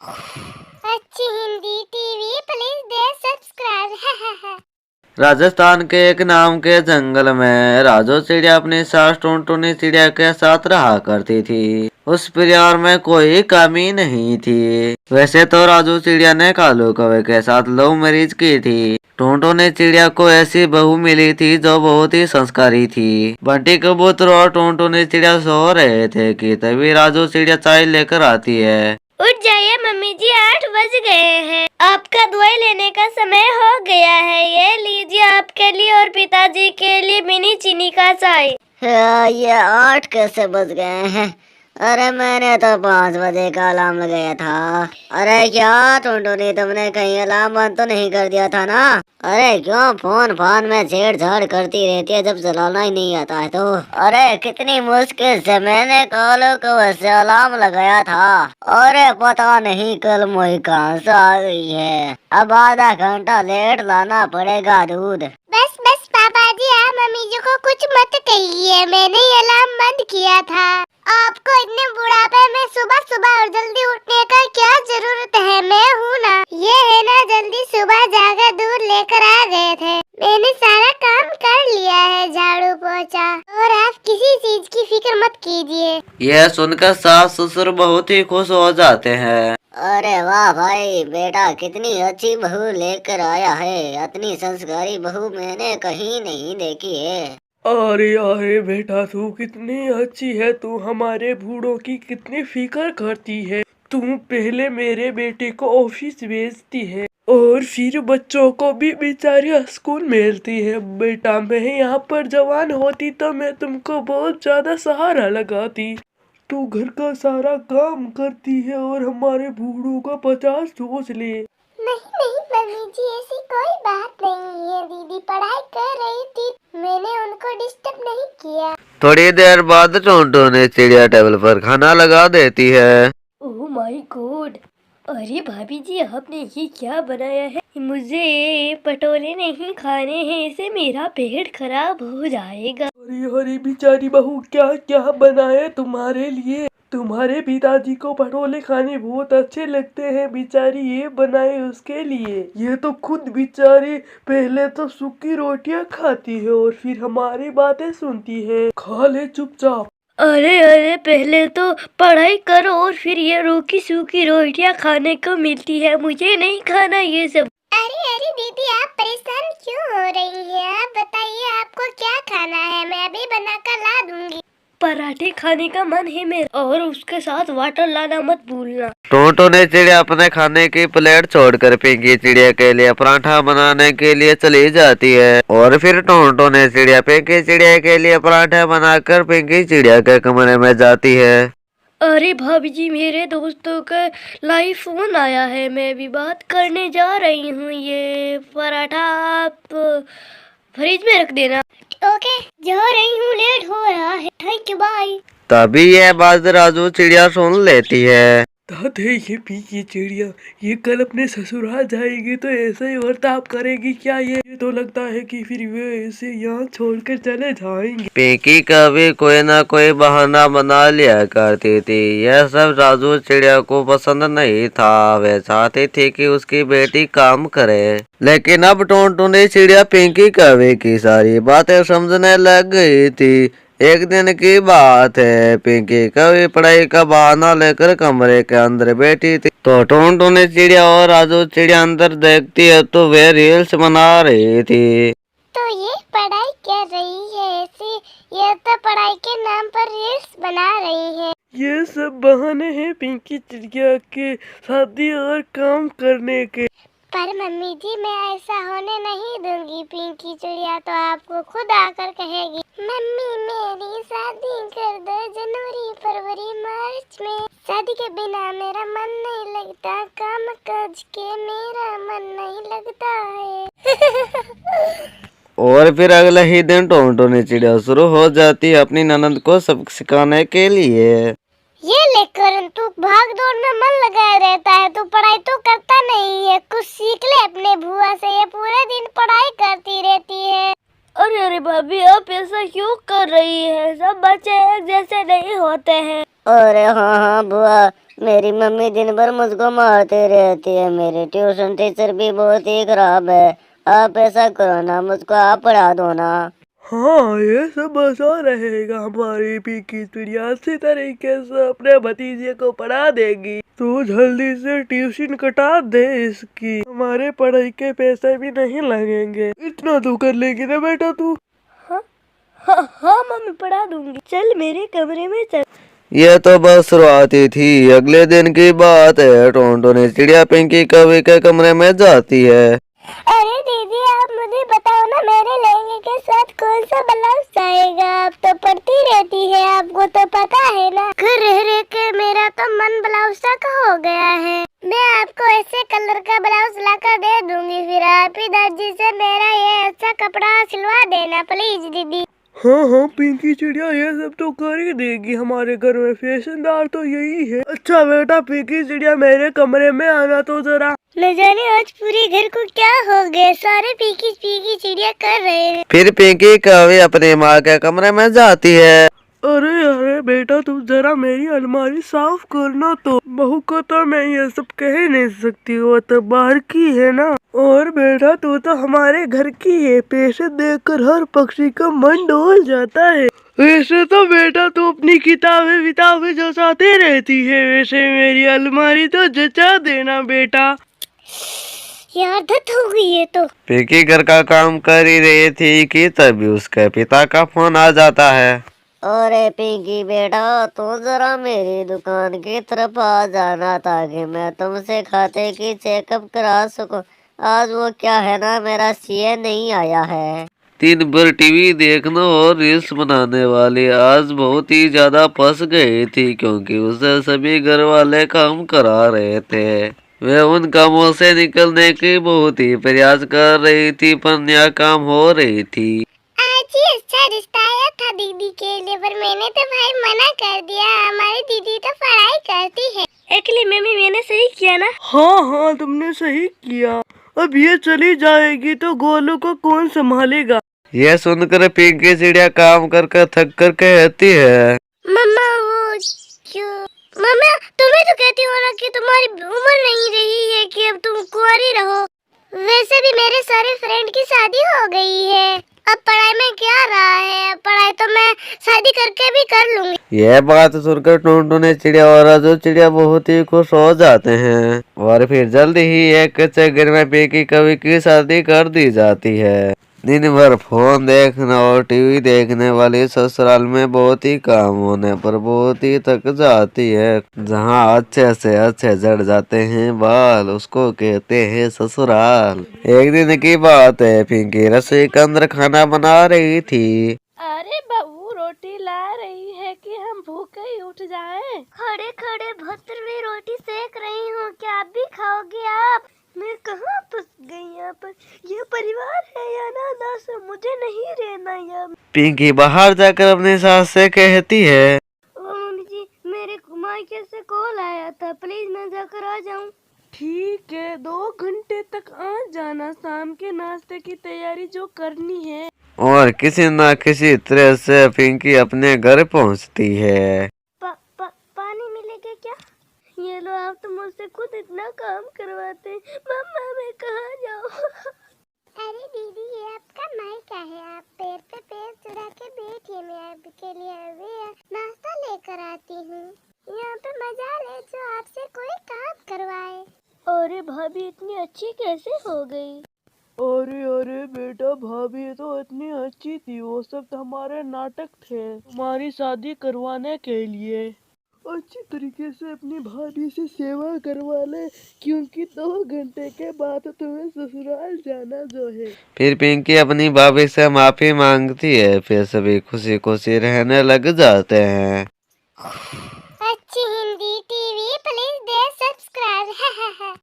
अच्छी Hindi TV please they subscribe. Rajasthan के एक नाम के जंगल में राजू चिड़िया अपनी सास टुनटुनी चिड़िया के साथ रहा करती थी। उस परिवार में कोई कमी नहीं थी। वैसे तो राजू चिड़िया ने कालू कौवे के साथ लव मैरिज की थी। टुनटुनी चिड़िया को ऐसी बहू मिली थी जो बहुत ही संस्कारी थी। बंटी कबूतर और टुनटुनी चिड़िया सो रहे थे कि तभी राजू चिड़िया चाय लेकर आती है। उठ जाइए मम्मी जी, 8 बज गए हैं। आपका दवाई लेने का समय हो गया है। ये लीजिए आपके लिए और पिताजी के लिए मिनी चीनी का चाय। ये 8 कैसे बज गए हैं? अरे मैंने तो 5 बजे का अलार्म लगाया था। अरे क्या टुनटुनी, तुमने कहीं अलार्म बंद तो नहीं कर दिया था ना? अरे क्यों फोन में छेड़छाड़ करती रहती है जब चलाना ही नहीं आता है तो? अरे कितनी मुश्किल से मैंने कालू को वैसे अलार्म लगाया था। अरे पता नहीं कल मोही कहाँ से आ गई है। अब आधा घंटा लेट लाना पड़ेगा दूध। बस बस पापा जी, आप मम्मी जी को कुछ मत कहिए। मैंने ये अलार्म बंद किया था। आपको इतने बुढ़ापे में सुबह सुबह और जल्दी उठने का क्या जरूरत है? मैं हूँ ना। ये है ना, जल्दी सुबह जाकर दूध लेकर आ गए थे। मैंने सारा काम कर लिया है, झाड़ू पोछा। और आप किसी चीज की फिक्र मत कीजिए। यह सुनकर सास ससुर बहुत ही खुश हो जाते हैं। अरे वाह भाई, बेटा कितनी अच्छी बहू लेकर आया है। इतनी संस्कारी बहू मैंने कहीं नहीं देखी है। अरे अरे बेटा, तू कितनी अच्छी है। तू हमारे बूढ़ों की कितनी फिक्र करती है। तू पहले मेरे बेटे को ऑफिस भेजती है और फिर बच्चों को भी बेचारी स्कूल भेजती है। बेटा मैं यहाँ पर जवान होती तो मैं तुमको बहुत ज्यादा सहारा लगाती। तू घर का सारा काम करती है और हमारे बूढ़ों का 50 सोच ले। नहीं नहीं मम्मी जी, ऐसी कोई बात नहीं है। दीदी पढ़ाई कर रही थी, मैंने उनको डिस्टर्ब नहीं किया। थोड़ी देर बाद टुनटुनी चिड़िया टेबल पर खाना लगा देती है। Oh my God! अरे भाभी जी, आपने ये क्या बनाया है? मुझे पटोले नहीं खाने हैं, इससे मेरा पेट खराब हो जाएगा। अरे अरे बेचारी बहू, क्या क्या बनाए तुम्हारे लिए? तुम्हारे पिताजी को पटोले खाने बहुत अच्छे लगते हैं। बेचारी ये बनाए उसके लिए। ये तो खुद बेचारी पहले तो सूखी रोटियां खाती है और फिर हमारी बातें सुनती है। खा ले चुपचाप। अरे अरे, पहले तो पढ़ाई करो और फिर ये रूखी सूखी रोटियां खाने को मिलती है। मुझे नहीं खाना ये सब। अरे अरे दीदी, आप परेशान क्यों हो रही हैं? आप बताइए आपको क्या खाना है, मैं अभी बनाकर ला दूंगी। पराठे खाने का मन है मेरा, और उसके साथ वाटर लाना मत भूलना। टुनटुनी चिड़िया अपने खाने की प्लेट छोड़कर पिंकी चिड़िया के लिए पराठा बनाने के लिए चली जाती है और फिर टुनटुनी चिड़िया पिंकी चिड़िया के लिए पराठा बनाकर पिंकी चिड़िया के कमरे में जाती है। अरे भाभी जी, मेरे दोस्तों का लाइव फोन आया है, मैं भी बात करने जा रही हूँ। ये पराठा आप फ्रिज में रख देना। ओके, जा रही हूँ, लेट हो रहा है। Thank you, bye. तभी यह बात राजू चिड़िया सुन लेती है। दादे, ये पिंकी चिड़िया ये कल अपने ससुराल जाएगी तो ऐसे ही बर्ताव करेगी क्या? ये तो लगता है कि फिर वे ऐसे यहाँ छोड़कर चले जाएंगे। पिंकी कभी कोई ना कोई बहाना बना लिया करती थी। यह सब राजू चिड़िया को पसंद नहीं था। वे चाहती थी कि उसकी बेटी काम करे। लेकिन अब टुनटुनी चिड़िया पिंकी कभी की सारी बातें समझने लग गई थी। एक दिन की बात है, पिंकी कभी पढ़ाई का बहाना लेकर कमरे के अंदर बैठी थी तो टुनटुनी चिड़िया और राजू चिड़िया अंदर देखती है तो वे रील्स बना रही थी। तो ये पढ़ाई कर रही है ऐसी? ये तो पढ़ाई के नाम पर रील्स बना रही है। ये सब बहाने हैं पिंकी चिड़िया के शादी और काम करने के। पर मम्मी जी, मैं ऐसा होने नहीं दूंगी। पिंकी चिड़िया तो आपको खुद आकर कहेगी, मम्मी मेरी शादी कर दो जनवरी फरवरी मार्च में। शादी के बिना मेरा मन नहीं लगता, काम काज के मेरा मन नहीं लगता है। और फिर अगले ही दिन टुनटुनी चिड़िया शुरू हो जाती है अपनी ननद को सबक सिखाने के लिए। ये लेकर तू भाग दौड़ में मन लगाया रहता है, तू पढ़ाई तो करता नहीं है। कुछ सीख ले अपने बुआ से, ये पूरे दिन पढ़ाई करती रहती है। अरे अरे भाभी, आप ऐसा क्यों कर रही है? सब बच्चे एक जैसे नहीं होते हैं। अरे हाँ हाँ बुआ, मेरी मम्मी दिन भर मुझको मारती रहती है, मेरी ट्यूशन टीचर भी बहुत ही खराब है। आप ऐसा करो ना, मुझको आप पढ़ा दो ना। हाँ, ये सब आसान रहेगा। हमारी पिंकी चिड़िया अच्छी तरीके से अपने भतीजे को पढ़ा देगी। तू जल्दी से ट्यूशन कटा दे इसकी, हमारे पढ़ाई के पैसे भी नहीं लगेंगे। इतना तो कर लेगी ना बेटा तू? हाँ मम्मी पढ़ा दूंगी। चल मेरे कमरे में चल। यह तो बस शुरुआत ही थी। अगले दिन की बात है। टोनटोनी चिड़िया पिंकी कवि के कमरे में जाती है। अरे दीदी, आप मुझे बताओ ना, मेरे लहंगे के साथ कौन सा ब्लाउज आएगा? आप तो पढ़ती रहती है, आपको तो पता है ना। घर रह रह के मेरा तो मन ब्लाउज का हो गया है। मैं आपको ऐसे कलर का ब्लाउज लाकर दे दूंगी, फिर आप ही दर्जी से मेरा ये अच्छा कपड़ा सिलवा देना प्लीज दीदी। हाँ, पिंकी चिड़िया ये सब तो कर ही देगी। हमारे घर में फैशनदार तो यही है। अच्छा बेटा पिंकी चिड़िया, मेरे कमरे में आना तो जरा। न जाने आज पूरे घर को क्या हो गया, सारे पीकी पीकी चिड़िया कर रहे हैं। फिर पिंकी कवि अपनी माँ के कमरे में जाती है। अरे बेटा, तुम जरा मेरी अलमारी साफ करना। तो बहू को तो मैं ये सब कह नहीं सकती, वो तो बाहर की है ना। और बेटा तू तो हमारे घर की है, पैसे देकर हर पक्षी का मन डोल जाता है। वैसे तो बेटा तू अपनी किताबें विताबें जचाती रहती है, वैसे मेरी अलमारी तो जचा देना बेटा। ये आदत हो गई है तो। पिंकी घर का काम कर ही रही थी कि तभी उसके पिता का फोन आ जाता है। अरे पिंकी बेटा, तू जरा मेरी दुकान की तरफ आ जाना ताकि मैं तुमसे खाते की चेकअप करा सकूं। आज वो क्या है ना, मेरा सीए नहीं आया है। दिन भर टीवी देखना और रील्स बनाने वाली आज बहुत ही ज्यादा फंस गई थी, क्योंकि उसे सभी घर वाले काम करा रहे थे। वह उन कामों से निकलने की बहुत ही प्रयास कर रही थी, पर नया काम हो रही थी। आज ही अच्छा रिश्ता आया था दीदी के लिए, पर मैंने तो भाई मना कर दिया। हमारी दीदी तो पढ़ाई करती है। एक्चुअली मम्मी मैंने सही किया ना। हाँ, तुमने सही किया। अब ये चली जाएगी तो गोलू को कौन संभालेगा? यह सुनकर पिंकी चिड़िया काम कर थक कर कहती है, मम्मा वो क्यों? मम्मा तुम्हें तो कहती हो ना कि तुम्हारी उम्र नहीं रही है कि अब तुम कुंवारी रहो। वैसे भी मेरे सारे फ्रेंड की शादी हो गई है, अब पढ़ाई में क्या रहा है? अब पढ़ाई तो मैं शादी करके भी कर लूंगी। यह बात सुनकर टुनटुनी चिड़िया और राजू चिड़िया बहुत ही खुश हो जाते हैं। और फिर जल्द ही एक कच्चे घर में पिंकी कवि की शादी कर दी जाती है। दिन भर फोन देखना और टीवी देखने वाली ससुराल में बहुत ही काम होने पर बहुत ही थक जाती है। जहाँ अच्छे से अच्छे झड़ जाते हैं बाल, उसको कहते हैं ससुराल। एक दिन की बात है, पिंकी रसोई के अंदर खाना बना रही थी। अरे बहू रोटी ला रही है कि हम भूखे ही उठ जाएं? खड़े खड़े भत्र में रोटी सेक रही हूँ, क्या आप भी खाओगे? आप मैं कहाँ फंस गई यहाँ पर? यह परिवार है या ना दास, मुझे नहीं रहना यहाँ। पिंकी बाहर जाकर अपनी सास से कहती है, मम्मी जी, मेरे मायके से कॉल आया था, प्लीज मैं जाकर आ जाऊँ? ठीक है, 2 घंटे तक आ जाना। शाम के नाश्ते की तैयारी जो करनी है। और किसी न किसी तरह से पिंकी अपने घर पहुंचती है। पानी मिलेगा क्या? ये लो, आप तो मुझसे खुद इतना काम करवाते। मम्मा मैं कहाँ जाऊँ? अरे दीदी, ये आपका मायका है, आप पैर पे पैर चढ़ा के बैठिए, मैं आपके लिए अभी नाश्ता लेकर आती हूँ। यहाँ पे मजा ले जो आपसे कोई काम करवाए। अरे भाभी इतनी अच्छी कैसे हो गई? अरे बेटा, भाभी तो इतनी अच्छी थी, वो सब तो हमारे नाटक थे तुम्हारी शादी करवाने के लिए। अच्छी तरीके से अपनी भाभी से सेवा करवा ले, क्योंकि 2 घंटे के बाद तुम्हें ससुराल जाना जो है। फिर पिंकी अपनी भाभी से माफी मांगती है, फिर सभी खुशी खुशी रहने लग जाते हैं। अच्छी Hindi TV please they subscribe.